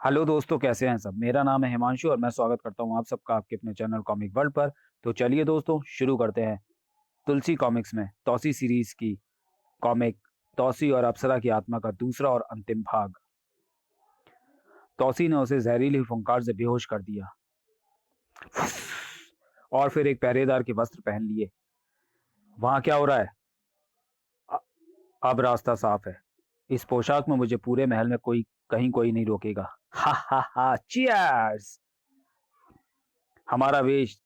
Hello दोस्तों, कैसे हैं सब। मेरा नाम है हिमांशु और मैं स्वागत करता हूं आप सबका आपके अपने चैनल कॉमिक वर्ल्ड पर। तो चलिए दोस्तों, शुरू करते हैं तुलसी कॉमिक्स में तौसी सीरीज की कॉमिक तौसी और अप्सरा की आत्मा का दूसरा और अंतिम भाग। तौसी ने उसे जहरीली फुंकार से बेहोश कर दिया और फिर एक पहरेदार के वस्त्र पहन लिए। वहां क्या हो रहा है? अ- अब रास्ता साफ है। इस पोशाक में मुझे पूरे महल में कोई नहीं रोकेगा। हा हा हा, चीयर्स। हमारा वेश,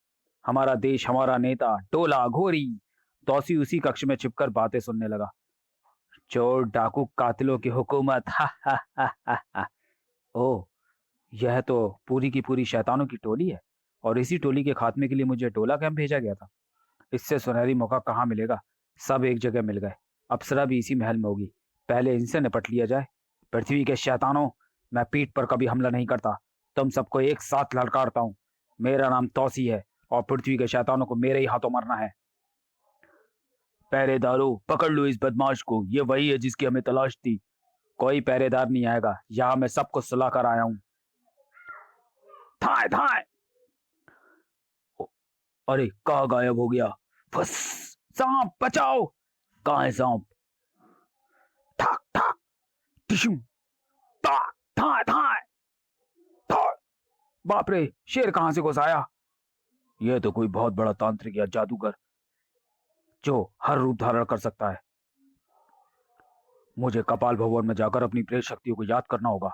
हमारा देश, हमारा नेता, टोला घोरी। तौसी उसी कक्ष में छिपकर बातें सुनने लगा। चोर डाकू कातिलों की हुकूमत, हा हा हा हा हा। ओह, यह तो पूरी की पूरी शैतानों की टोली है। और इसी टोली के खात्मे के लिए मुझे टोला कैंप भेजा गया था। इससे सुनहरी मौका कहाँ मिलेगा। सब एक जगह मिल गए। अप्सरा भी इसी महल में होगी। पहले इनसे निपट लिया जाए। पृथ्वी के शैतानों, मैं पीठ पर कभी हमला नहीं करता। तुम सबको एक साथ ललकारता हूँ। मेरा नाम तौसी है और पृथ्वी के शैतानों को मेरे ही हाथों मरना है। पहरेदारों, पकड़ लो इस बदमाश को। ये वही है जिसकी हमें तलाश थी। कोई पहरेदार नहीं आएगा यहाँ, मैं सबको सुला कर आया हूँ। थाए थाए। अरे, कहाँ गायब हो गया? फस। सांप बचाओ। कहाँ है सांप? ठाक ठाक। टिशू। ताक थाए थाए। थाए। बाप रे, शेर कहाँ से घुस आया? यह तो कोई बहुत बड़ा तांत्रिक या जादूगर जो हर रूप धारण कर सकता है। मुझे कपाल भवन में जाकर अपनी प्रेत शक्तियों को याद करना होगा।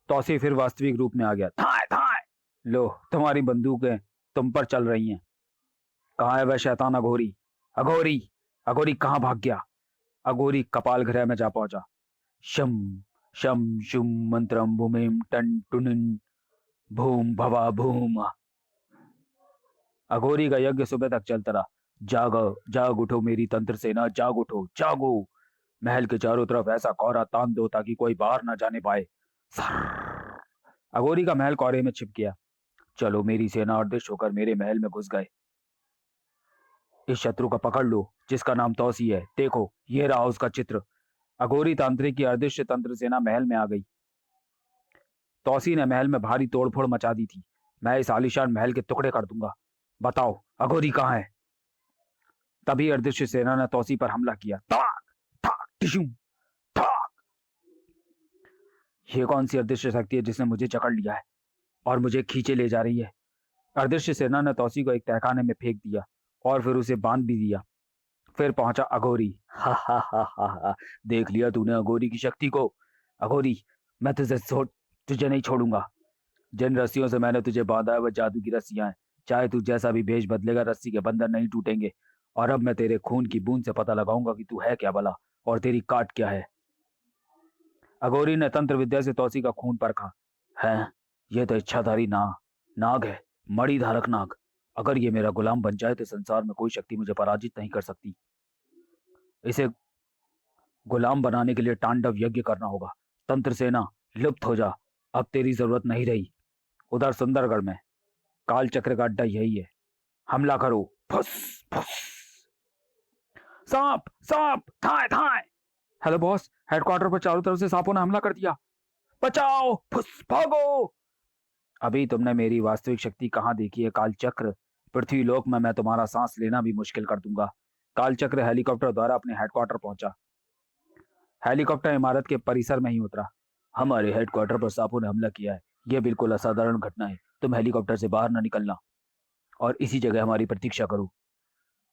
तौसी फिर वास्तविक रूप में आ गया। थाए थाए। लो, तुम्हारी बंदूकें तुम पर चल रही हैं। कहाँ है वह शैतान अघोरी? अघोरी, अघोरी कहाँ भाग गया? अघोरी कपाल गृह में जा पहुंचा। शम शम शुम मंत्रम भूमिम टन टुनिन भूम भवा भूम। अघोरी का यज्ञ सुबह तक चलता रहा। जागो, जाग उठो मेरी तंत्र सेना, जाग उठो, जागो। महल के चारों तरफ ऐसा कोहरा तान दो ताकि कोई बाहर ना जाने पाए। सर्र। अघोरी का महल कोहरे में छिप गया। चलो, मेरी सेना अदृश्य होकर मेरे महल में घुस गए। इस शत्रु को पकड़ लो जिसका नाम तौसी है। देखो, ये रहा उसका चित्र। अघोरी तांत्रिक की अदृश्य तंत्र सेना महल में आ गई। तौसी ने महल में भारी तोड़फोड़ मचा दी थी। मैं इस आलीशान महल के टुकड़े कर दूंगा। बताओ, अघोरी कहाँ है? तभी अदृश्य सेना ने तौसी पर हमला किया। ताक ठाक टिशू ठाक। ये कौन सी अदृश्य शक्ति है जिसने मुझे जकड़ लिया है और मुझे खींचे ले जा रही है? अदृश्य सेना ने तौसी को एक तहखाने में फेंक दिया और फिर उसे बांध भी दिया। फिर पहुंचा अघोरी। हा हा हा हा हा। देख लिया तूने अघोरी की शक्ति को? अघोरी, मैं तुझे नहीं छोड़ूंगा। जिन रस्सियों से मैंने तुझे बांधा है वह जादू की रस्सियां हैं। चाहे तू जैसा भी भेष बदलेगा, रस्सी के बंधन नहीं टूटेंगे। और अब मैं तेरे खून की बूंद से पता लगाऊंगा कि तू है क्या भला, और तेरी काट क्या है। अघोरी ने तंत्र विद्या से तौसी का खून परखा। है, ये तो इच्छाधारी नाग है। मणि धारक नाग। अगर ये मेरा गुलाम बन जाए तो संसार में कोई शक्ति मुझे पराजित नहीं कर सकती। इसे गुलाम बनाने के लिए तांडव यज्ञ करना होगा। तंत्र सेना, लुप्त हो जा। अब तेरी जरूरत नहीं रही। उधर सुंदरगढ़ में काल चक्र का अड्डा यही है। हमला करो। फुस फुस। सांप सांप, थाए थाए। हेलो बॉस, हेडक्वार्टर पर चारों तरफ से सांपों ने हमला कर दिया। बचाओ, फुस, भागो। अभी तुमने मेरी वास्तविक शक्ति कहाँ देखी है कालचक्र? पृथ्वी लोक में मैं तुम्हारा सांस लेना भी मुश्किल कर दूंगा। कालचक्र हेलीकॉप्टर द्वारा अपने हेडक्वार्टर पहुंचा। हेलीकॉप्टर इमारत के परिसर में ही उतरा। हमारे हेडक्वार्टर पर सांपों ने हमला किया है। यह बिल्कुल असाधारण घटना है। तुम हेलीकॉप्टर से बाहर न निकलना और इसी जगह हमारी प्रतीक्षा करो।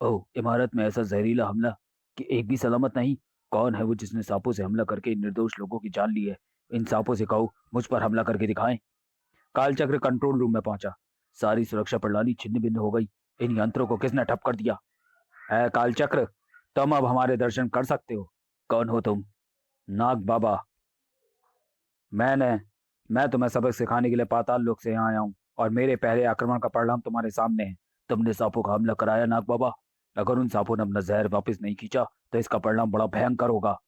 ओह, इमारत में ऐसा जहरीला हमला कि एक भी सलामत नहीं। कौन है वो जिसने सांपों से हमला करके इन निर्दोष लोगों की जान ली है? इन सांपों से कहो मुझ पर हमला करके दिखाएं। कालचक्र कंट्रोल रूम में पहुंचा। सारी सुरक्षा प्रणाली छिन्न भिन्न हो गई। इन यंत्रों को किसने ठप कर दिया? है कालचक्र, तुम अब हमारे दर्शन कर सकते हो। कौन हो तुम? नाग बाबा। मैंने मैं तुम्हें सबक सिखाने के लिए पाताल लोक से यहाँ आया हूँ और मेरे पहले आक्रमण का परिणाम तुम्हारे सामने है। तुमने सांपों का हमला कराया नाग बाबा। अगर उन सांपों ने अपना जहर वापस नहीं खींचा तो इसका परिणाम बड़ा भयंकर होगा।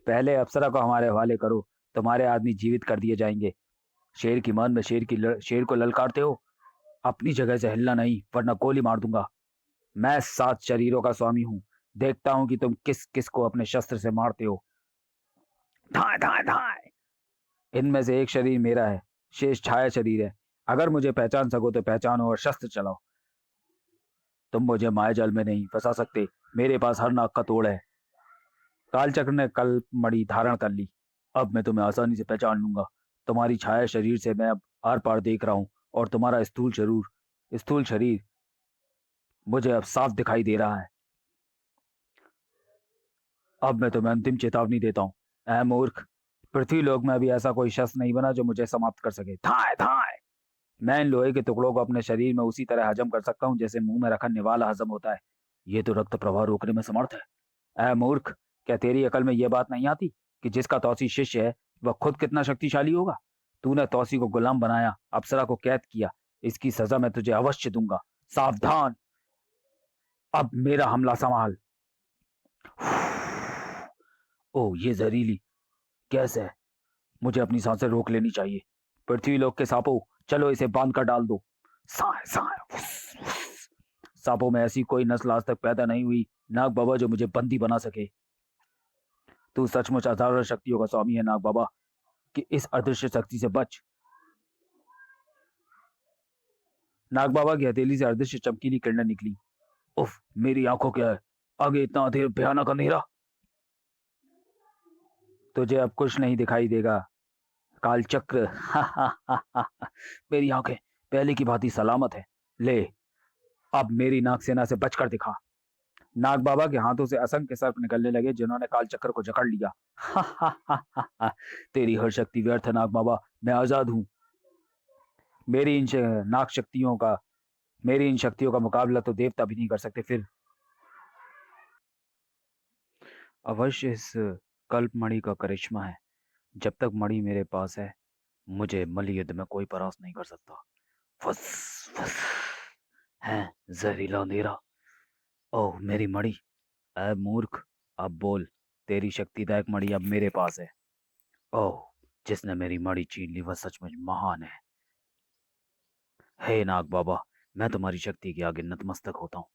पहले अप्सरा को हमारे हवाले करो। तुम्हारे आदमी जीवित कर दिए जाएंगे। शेर की मान में शेर को ललकारते हो। अपनी जगह से हिलना नहीं, वरना गोली मार दूंगा। मैं 7 शरीरों का स्वामी हूँ। देखता हूँ कि तुम किस किस को अपने शस्त्र से मारते हो। धाए धाए धाए। इनमें से एक शरीर मेरा है, शेष छाया शरीर है। अगर मुझे पहचान सको तो पहचानो और शस्त्र चलाओ। तुम मुझे मायाजाल में नहीं फंसा सकते। मेरे पास हर नाग का तोड़ है। कालचक्र ने कल्प मणि धारण कर ली। अब मैं तुम्हें आसानी से पहचान लूंगा। तुम्हारी छाया शरीर से मैं अब आर पार देख रहा हूं, और तुम्हारा स्थूल शरीर मुझे अब साफ दिखाई दे रहा है। अब मैं तुम्हें अंतिम चेतावनी देता हूँ। ऐ मूर्ख, पृथ्वी लोक में अभी ऐसा कोई शस्त्र नहीं बना जो मुझे समाप्त कर सके। थाए थाए। मैं इन लोहे के टुकड़ों को अपने शरीर में उसी तरह हजम कर सकता हूँ जैसे मुंह में रखा निवाला हजम होता है। ये तो रक्त प्रवाह रोकने में समर्थ है। ऐ मूर्ख, क्या तेरी अकल में यह बात नहीं आती कि जिसका तौसी शिष्य है वह खुद कितना शक्तिशाली होगा? तूने तौसी को गुलाम बनाया, अप्सरा को कैद किया। इसकी सजा मैं तुझे अवश्य दूंगा। सावधान, अब मेरा हमला संभाल। ओह, ये जहरीली गैस है। मुझे अपनी सांसें रोक लेनी चाहिए। पृथ्वी लोक के सांपों, चलो इसे बांध कर डाल दो। साए साए फुस, फुस। सांपों में ऐसी कोई नस्ल आज तक पैदा नहीं हुई, नाग बाबा, जो मुझे बंदी बना सके। तू सचमुच असाधारण शक्तियों का स्वामी है नाग बाबा, कि इस अदृश्य शक्ति से बच। नाग बाबा की हथेली से अदृश्य चमकीली किरणें निकली। उफ, मेरी आंखों क्या है, आगे इतना भयानक अंधेरा। तुझे अब कुछ नहीं दिखाई देगा कालचक्र। मेरी आंखें पहले की भांति सलामत है। ले, अब मेरी नाग सेना से बचकर दिखा। नाग बाबा के हाथों से असंख्य सर्प निकलने लगे, जिन्होंने कालचक्र को जकड़ लिया। तेरी हर शक्ति व्यर्थ है नाग बाबा, मैं आजाद हूं। मेरी इन नाग शक्तियों का मेरी इन शक्तियों का मुकाबला तो देवता भी नहीं कर सकते। फिर अवश्य इस कल्प मणि का करिश्मा है। जब तक मणि मेरे पास है, मुझे मल्ल युद्ध में कोई परास्त नहीं कर सकता। फुस फुस। है जहरीला अंधेरा। ओह मेरी मणि। ऐ मूर्ख, अब बोल। तेरी शक्तिदायक मणि अब मेरे पास है। ओह, जिसने मेरी मणि छीन ली वह सचमुच महान है। हे नाग बाबा, मैं तुम्हारी शक्ति के आगे नतमस्तक होता हूँ।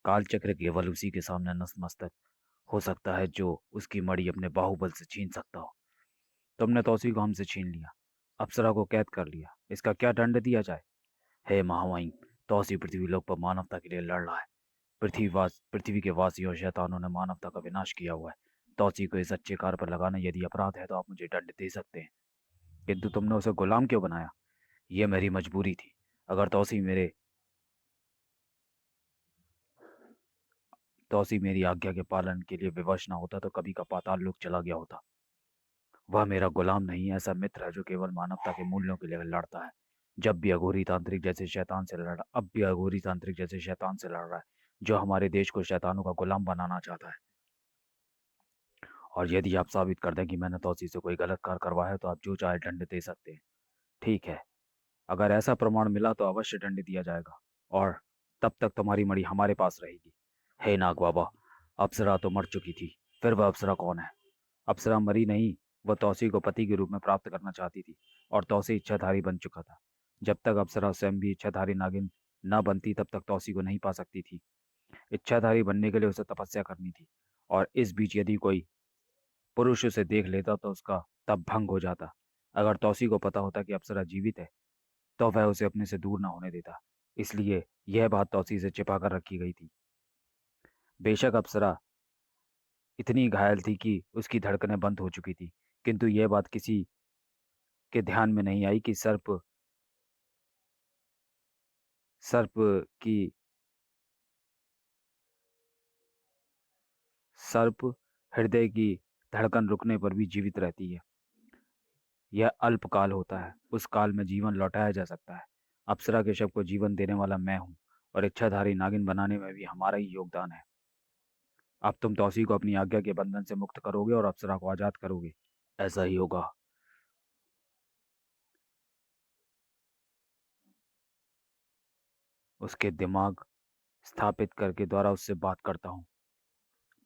कालचक्र केवल उसी के सामने नतमस्तक हो सकता है जो उसकी मणि अपने बाहुबल से छीन सकता हो। तुमने तो उसी को हमसे छीन लिया, अप्सरा को कैद कर लिया। इसका क्या दंड दिया जाए? हे महामाई, तौसी पृथ्वी लोक पर मानवता के लिए लड़ रहा है। पृथ्वी के वासियों और शैतानों ने मानवता का विनाश किया हुआ है। तौसी को इस अच्छे कार्य पर लगाना यदि अपराध है तो आप मुझे दंड दे सकते हैं, किंतु तुमने उसे गुलाम क्यों बनाया? यह मेरी मजबूरी थी। अगर तौसी मेरी आज्ञा के पालन के लिए विवश न होता तो कभी का पाताल लोक चला गया होता। वह मेरा गुलाम नहीं, ऐसा मित्र है जो केवल मानवता के मूल्यों के लिए लड़ता है। जब भी अघोरी तांत्रिक जैसे शैतान से लड़ा अब भी अघोरी तांत्रिक जैसे शैतान से लड़ रहा है, जो हमारे देश को शैतानों का गुलाम बनाना चाहता है। और यदि आप साबित कर दें कि मैंने तौसी से कोई गलत कार्य करवाया है तो आप जो चाहे दंड दे सकते हैं। ठीक है, अगर ऐसा प्रमाण मिला तो अवश्य दंड दिया जाएगा, और तब तक तुम्हारी मणि हमारे पास रहेगी। हे नाग बाबा, अप्सरा तो मर चुकी थी, फिर वह अप्सरा कौन है? अप्सरा मरी नहीं, वह तौसी को पति के रूप में प्राप्त करना चाहती थी, और तौसी इच्छाधारी बन चुका था। जब तक अप्सरा स्वयं भी इच्छाधारी नागिन न बनती तब तक तौसी को नहीं पा सकती थी। इच्छाधारी बनने के लिए उसे तपस्या करनी थी, और इस बीच यदि कोई पुरुष उसे देख लेता तो उसका तप भंग हो जाता। अगर तौसी को पता होता कि अप्सरा जीवित है तो वह उसे अपने से दूर न होने देता। इसलिए यह बात तौसी से छिपा कर रखी गई थी। बेशक अप्सरा इतनी घायल थी कि उसकी धड़कनें बंद हो चुकी थी, किंतु यह बात किसी के ध्यान में नहीं आई कि सर्प की सर्प हृदय की धड़कन रुकने पर भी जीवित रहती है। यह अल्पकाल होता है, उस काल में जीवन लौटाया जा सकता है। अप्सरा के शव को जीवन देने वाला मैं हूँ, और इच्छाधारी नागिन बनाने में भी हमारा ही योगदान है। अब तुम तौसी को अपनी आज्ञा के बंधन से मुक्त करोगे और अप्सरा को आजाद करोगे। ऐसा ही होगा। उसके दिमाग स्थापित करके द्वारा उससे बात करता हूँ।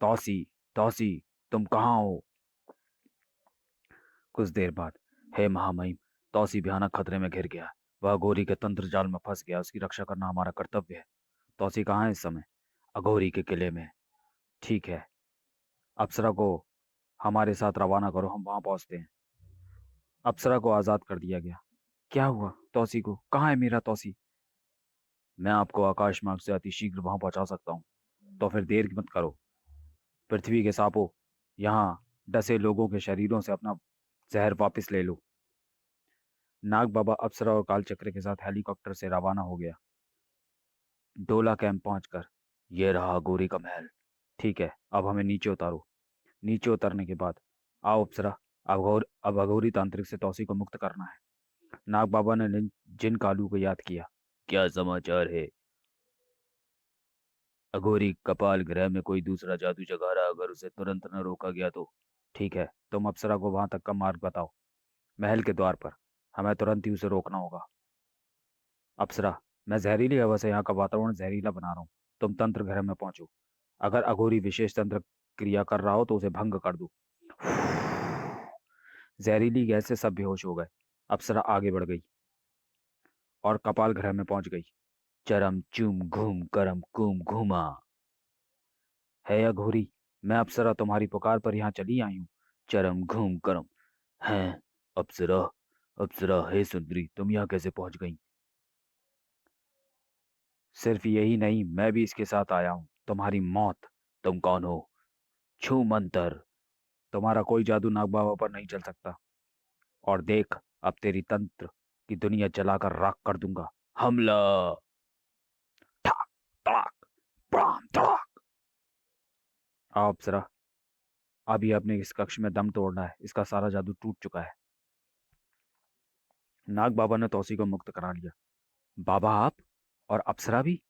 तौसी, तौसी, तुम कहाँ हो? कुछ देर बाद, हे महामहिम, तौसी भयानक खतरे में घिर गया। वह अघोरी के तंत्र जाल में फंस गया। उसकी रक्षा करना हमारा कर्तव्य है। तौसी कहाँ है इस समय? अघोरी के किले में। ठीक है, अप्सरा को हमारे साथ रवाना करो, हम वहां पहुंचते हैं। अप्सरा को आजाद कर दिया गया। क्या हुआ तौसी को? कहाँ है मेरा तौसी? मैं आपको आकाश मार्ग से अति शीघ्र वहां पहुंचा सकता हूँ। तो फिर देर मत करो। पृथ्वी के सांपों, यहाँ डसे लोगों के शरीरों से अपना जहर वापस ले लो। नाग बाबा अप्सरा और कालचक्र के साथ हेलीकॉप्टर से रवाना हो गया। डोला कैंप पहुंचकर, ये रहा गोरी का महल। ठीक है, अब हमें नीचे उतारो। नीचे उतरने के बाद, आओ अप्सरा, अब अघोरी तांत्रिक से तौसी को मुक्त करना है। नाग बाबा ने जिन कालू को याद किया। क्या समाचार है? अघोरी कपाल ग्रह में कोई दूसरा जादू जगा रहा, अगर उसे तुरंत न रोका गया तो। ठीक है, तुम अप्सरा को वहां तक का मार्ग बताओ। महल के द्वार पर। हमें तुरंत ही उसे रोकना होगा। अप्सरा, मैं जहरीली हवा से यहाँ का वातावरण जहरीला बना रहा हूँ। तुम तंत्र घर में पहुंचो। अगर अघोरी विशेष तंत्र क्रिया कर रहा हो तो उसे भंग कर दो। जहरीली गैस से सब बेहोश हो गए। अप्सरा आगे बढ़ गई और कपाल ग्रह में पहुंच गई। चरम चुम घूम करम कुम घूमा। है अघोरी, मैं अप्सरा तुम्हारी पुकार पर यहाँ चली आई हूँ। चरम घूम करम। हैं? अप्सरा, अप्सरा हे सुंदरी, तुम यहाँ कैसे पहुंच गई? सिर्फ यही नहीं, मैं भी इसके साथ आया हूँ। तुम्हारी मौत। तुम कौन हो? छू मंतर। तुम्हारा कोई जादू नाग बाबा पर नहीं चल सकता। और देख, अब तेरी तंत्र की दुनिया जलाकर राख कर दूंगा। हमला! ठाक तड़ाक, प्राम तड़ाक। आओ अप्सरा, अभी अपने इस कक्ष में दम तोड़ना है। इसका सारा जादू टूट चुका है। नाग बाबा ने तौसी को मुक्त करा लिया। बाबा आप? और अप्सरा भी?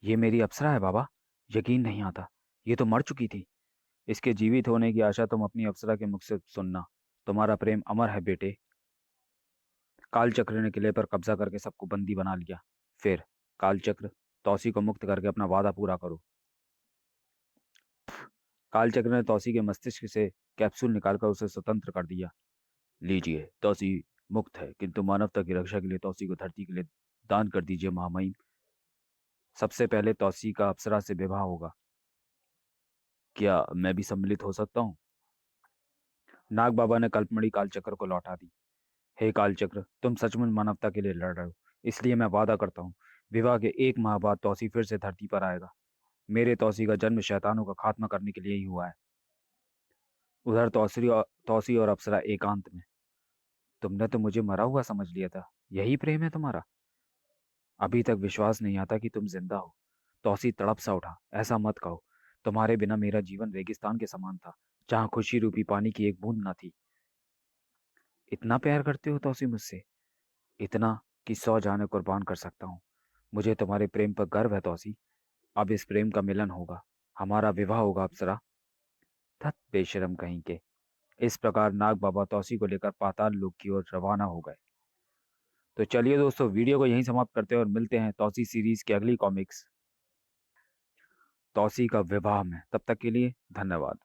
ये मेरी अप्सरा है बाबा। यकीन नहीं आता, ये तो मर चुकी थी। इसके जीवित होने की आशा तुम अपनी अप्सरा के मुख से सुनना। तुम्हारा प्रेम अमर है बेटे। कालचक्र ने किले पर कब्जा करके सबको बंदी बना लिया। फिर कालचक्र, तौसी को मुक्त करके अपना वादा पूरा करो। कालचक्र ने तौसी के मस्तिष्क से कैप्सूल निकालकर उसे स्वतंत्र कर दिया। लीजिए, तौसी मुक्त है, किंतु मानवता की रक्षा के लिए तौसी को धरती के लिए दान कर दीजिए महामहिम। सबसे पहले तौसी का अप्सरा से विवाह होगा। क्या मैं भी सम्मिलित हो सकता हूँ? नाग बाबा ने कल्पमणि कालचक्र को लौटा दी। हे कालचक्र, तुम सचमुच मानवता के लिए लड़ रहे हो, इसलिए मैं वादा करता हूँ, विवाह के 1 माह बाद तौसी फिर से धरती पर आएगा। मेरे तौसी का जन्म शैतानों का खात्मा करने के लिए ही हुआ है। उधर तौसी और अप्सरा एकांत में। तुमने तो मुझे मरा हुआ समझ लिया था। यही प्रेम है तुम्हारा? अभी तक विश्वास नहीं आता कि तुम जिंदा हो। तौसी तड़प सा उठा। ऐसा मत कहो। तुम्हारे बिना मेरा जीवन रेगिस्तान के समान था, जहाँ खुशी रूपी पानी की एक बूंद न थी। इतना प्यार करते हो तौसी मुझसे? इतना कि 100 जानें कुर्बान कर सकता हूँ। मुझे तुम्हारे प्रेम पर गर्व है तौसी। अब इस प्रेम का मिलन होगा। हमारा विवाह होगा अप्सरा। थत बेशरम कहीं के। इस प्रकार नाग बाबा तौसी को लेकर पाताल लोक की ओर रवाना हो गए। तो चलिए दोस्तों, वीडियो को यहीं समाप्त करते हैं और मिलते हैं तौसी सीरीज की अगली कॉमिक्स, तौसी का विवाह में। तब तक के लिए धन्यवाद।